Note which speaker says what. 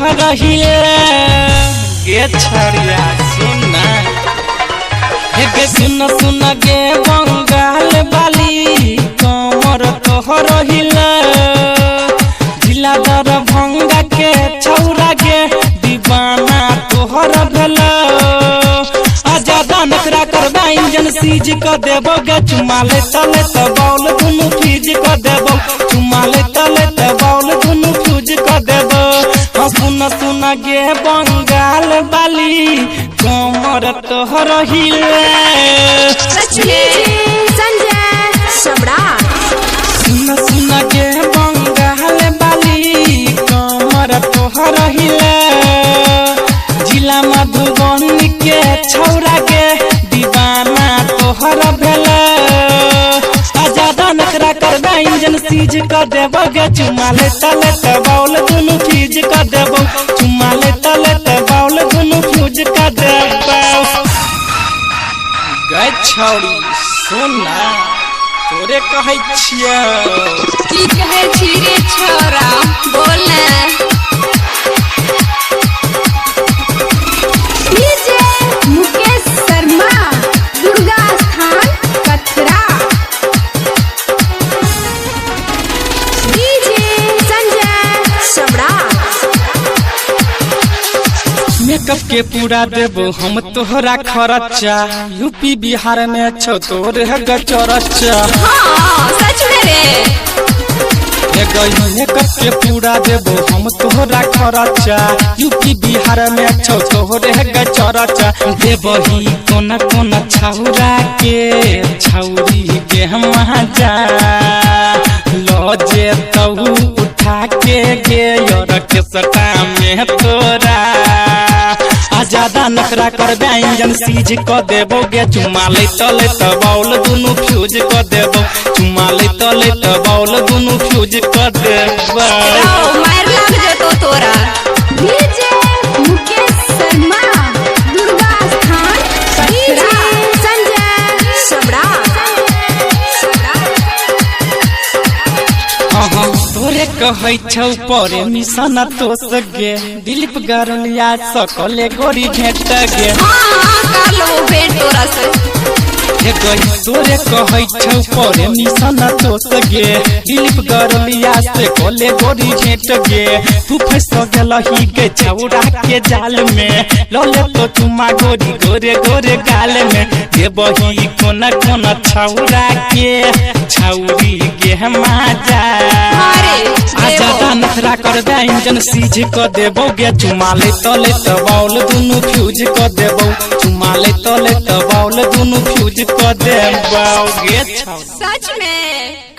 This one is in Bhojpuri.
Speaker 1: रहिले गे छड़िया सुना गे सुन सुन गे बंगाल बाली कमर तोहर रहिले जिला दरभंगा के छौरा गे दीवाना तोहर भेला आजादा नखरा करबा इंजन सीज क देबो गे चुमा ले तले त बॉल दुनु फीज क देबो चुमा ले तले त बॉल दुनु फूज क देबो सुन सुन गे बंगाल बाली कमर तोहर हिले
Speaker 2: संजय सम्राट
Speaker 1: सुन सुन गे बंगाल बाली कमर तोहर हिले जिला मधुबनी के छौरा के दीवाना तोहर भेला आजादा नखरा करबा इंजन सीज क देबो गे चुमा ले तले त बॉल दुनु फीज क देबो चुमा ले तले त बॉल दुनु फूज क देबो गे छौरी सुना तोरे कहै छियै
Speaker 2: की कहै छी रे छोरा बोल डीजे मुकेश शर्मा दुर्गा स्थान कथरा डीजे संजय सम्राट
Speaker 1: मेकअप के पूरा देबो हम तोहरा खर्चा यूपी बिहार में छो तोरे गचरचा
Speaker 2: हां सच में रे
Speaker 1: मेकअप के पूरा देबो हम तोहरा खर्चा यूपी बिहार में छो तोहरे गचरचा देबो ही कोना कोना छौरा के छौरी के हम जा लो जे तहु उठा के गे और के सटा में तोरा आजादा नखरा करबा इंजन सीज क देबो गे चुमा ले तले त बॉल दुनु फ्यूज क देबो चुमा ले तले त बॉल दुनु फ्यूज क देबो
Speaker 2: मार लाग जतो तोरा डीजे मुकेश शर्मा दुर्गा स्थान कथरा संजय सम्राट
Speaker 1: तोरे कहै छौ परे मिशन तोस गे दिलीप गरलिया सकले गोरी भेट गे
Speaker 2: हां कर लो भेंट तोरा से
Speaker 1: तोरे कहै छौ परे मिशन तोस गे दिलीप गरलिया से कोले गोरी भेट गे तू फंस गेलही गे छौरा के जाल में लले तो चुमा गोरी गोरे गोरे गाल में देबही कोना कोना छौरा के छौरी के मजा आजादा नखरा करबा इंजन सीज क देबो गे चुमा ले तले त बॉल दुनु फ्यूज क देबो चुमा ले तले त बॉल दुनु फ्यूज क देबो गे
Speaker 2: सच में।